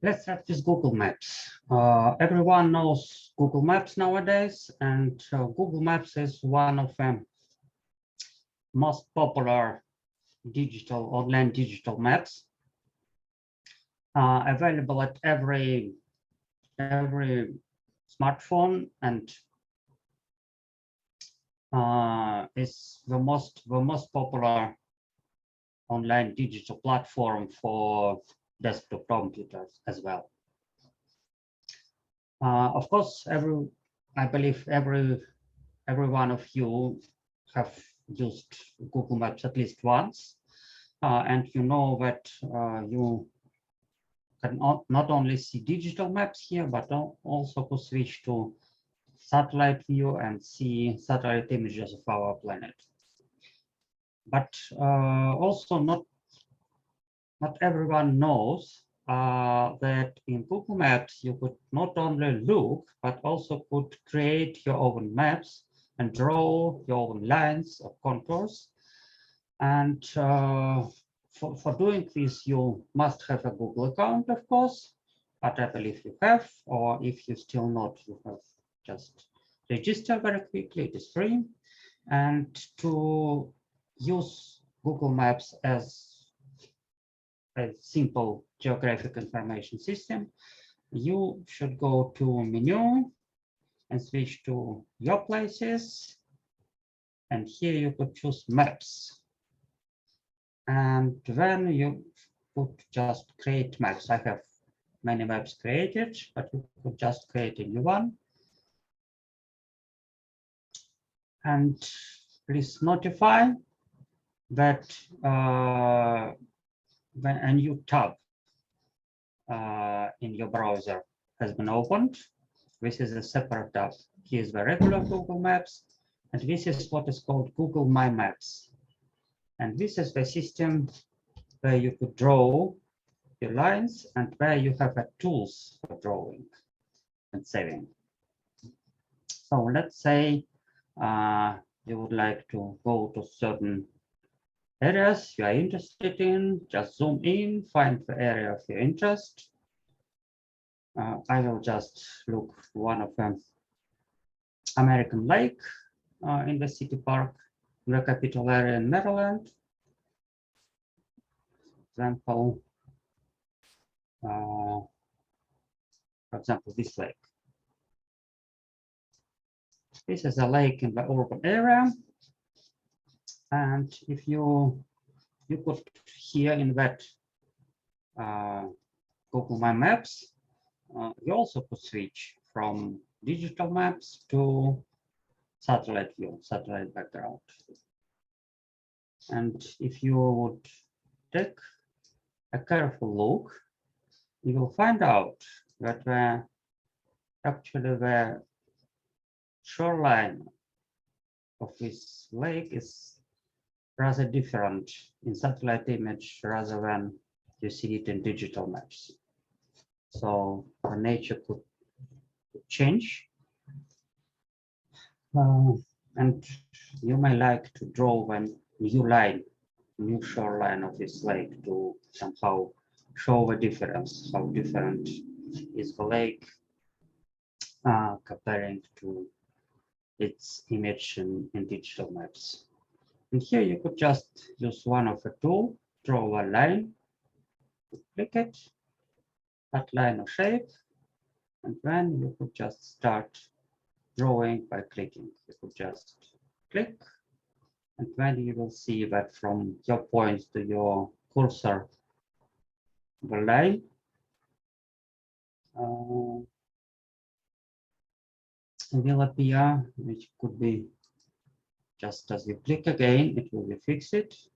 Let's start with Google Maps. Everyone knows Google Maps nowadays, and Google Maps is one of the most popular online digital maps, available at every smartphone, and is the most popular online digital platform for desktop computers as well. Of course, I believe every one of you have used Google Maps at least once, and you know that you can not only see digital maps here, but also to switch to satellite view and see satellite images of our planet. But also not everyone knows that in Google Maps you could not only look, but also could create your own maps and draw your own lines or contours. And for doing this, you must have a Google account, of course, but I believe you have, or if you still not, you have just register very quickly, it is free. And to use Google Maps as a simple geographic information system, you should go to menu and switch to your places. And here you could choose maps. And then you could just create maps. I have many maps created, but you could just create a new one. And please notify that when a new tab in your browser has been opened. This is a separate tab. Here's the regular Google Maps, and this is what is called Google My Maps. And this is the system where you could draw your lines and where you have tools for drawing and saving. So let's say you would like to go to certain areas you are interested in, just zoom in, find the area of your interest. I will just look for one of them, American Lake in the city park, the capital area in Maryland. For example, this lake. This is a lake in the urban area. And if you could here in that Google My Maps, you also could switch from digital maps to satellite view, satellite background. And if you would take a careful look, you will find out that actually the shoreline of this lake is rather different in satellite image rather than you see it in digital maps. So the nature could change. And you may like to draw a new shoreline of this lake to somehow show the difference, how different is the lake comparing to its image in digital maps. And here you could just use one of the tool, draw a line, click it, that line or shape, and then you could just start drawing by clicking. You could just click, and then you will see that from your point to your cursor, the line will appear, which could be just as you click again, it will be fixed,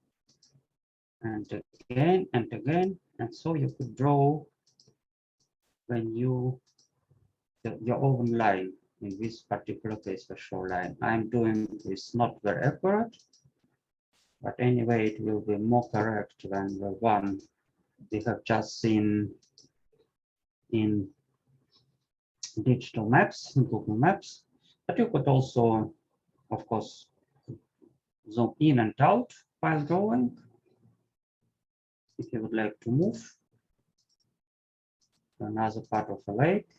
and again and again, and so you could draw your own line. In this particular case, the shoreline. I'm doing this not very accurate, but anyway, it will be more correct than the one we have just seen in digital maps, in Google Maps. But you could also, of course, zoom in and out while drawing. If you would like to move to another part of the lake.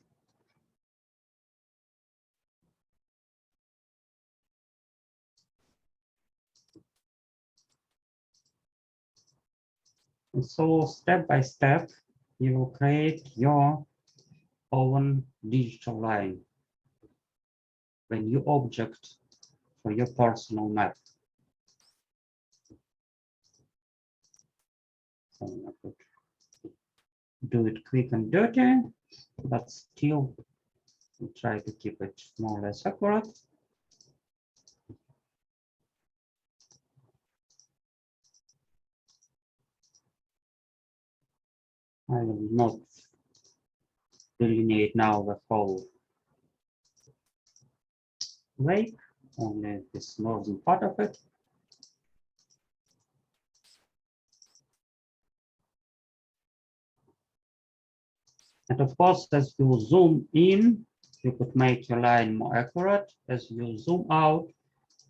And so step by step, you will create your own digital line, a new object for your personal map. So I could do it quick and dirty, but still try to keep it more or less accurate. I will not delineate now the whole lake, only this northern part of it. And of course, as you zoom in, you could make your line more accurate. As you zoom out,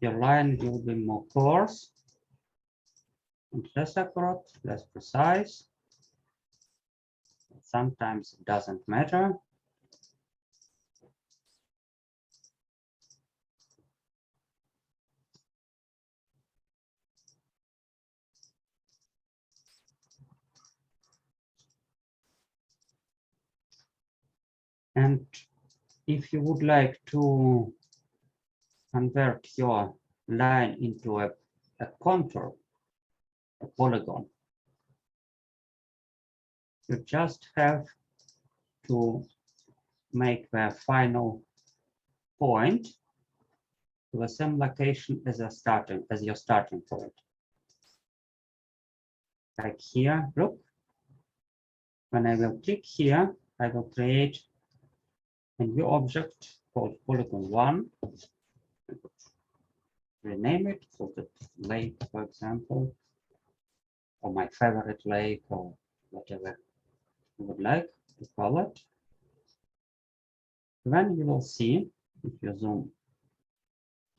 your line will be more coarse and less accurate, less precise. Sometimes it doesn't matter. And if you would like to convert your line into a contour, a polygon, you just have to make the final point to the same location as your starting point. Like here, look. When I will click here, I will create a new object called polygon 1. Rename it, call it lake, for example, or my favorite lake, or whatever you would like to call it. Then you will see, if you zoom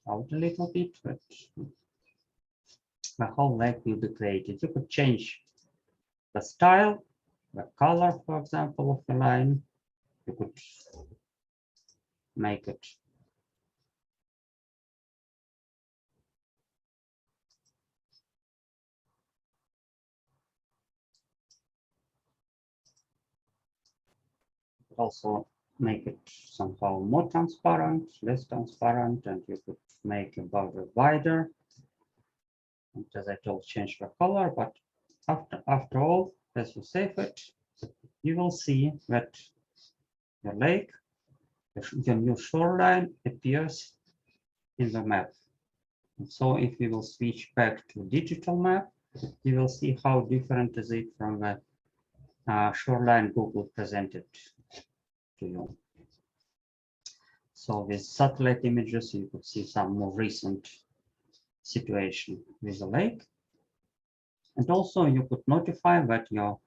out a little bit, that the whole lake will be created. You could change the style, the color, for example, of the line. You could make it also make it somehow more transparent, less transparent, and you could make a border wider. And as I told, change the color, but after all, as you save it, you will see that your lake, your new shoreline appears in the map. And so if we will switch back to digital map, you will see how different is it from the shoreline Google presented to you. So with satellite images, you could see some more recent situation with the lake. And also you could notify that your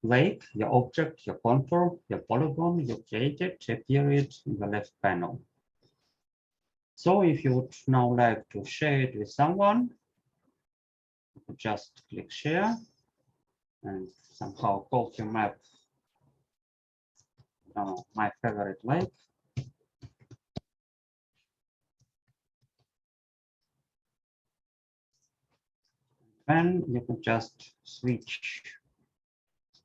lake, your object, your contour, your polygon you created appeared in the left panel. So if you would now like to share it with someone, you could just click share and somehow call your map my favorite lake. Then you could just switch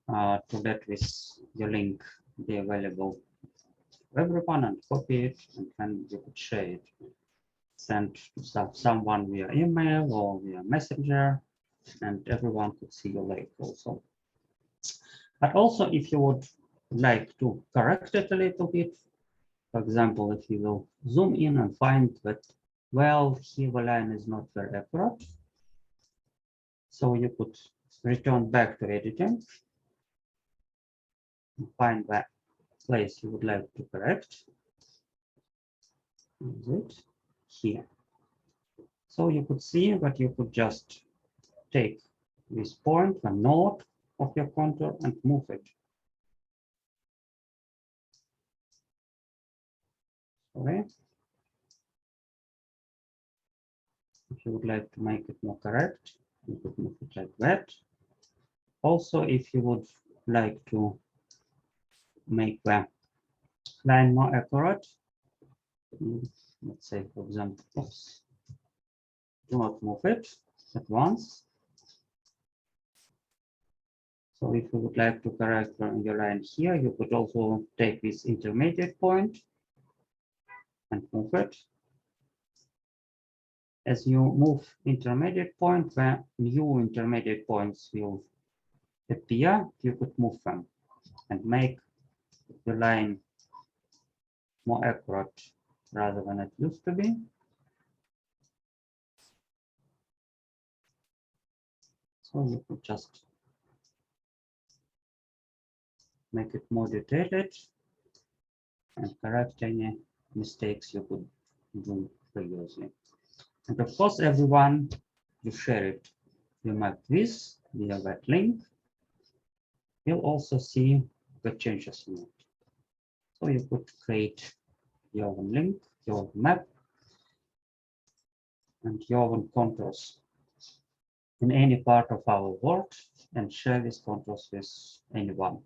to that with your link be available to everyone and copy it, and then you could share it. Send to someone via email or via messenger, and everyone could see your lake also. But also if you would like to correct it a little bit, for example, if you will zoom in and find that, well, here the line is not very accurate, so you could return back to editing and find that place you would like to correct. Is it here? So you could see that you could just take this point, the node of your contour, and move it. Okay. If you would like to make it more correct, you could move it like that. Also, if you would like to make the line more accurate. Let's say, for example, oops, do not move it at once. So if you would like to correct your line here, you could also take this intermediate point and move it. As you move intermediate point, where new intermediate points will appear, you could move them and make the line more accurate rather than it used to be. So you could just make it more detailed and correct any mistakes you could do previously. And of course, everyone you share it, you map this via that link, you'll also see the changes in it. So you could create your own link, your own map, and your own contours in any part of our world and share these contours with anyone.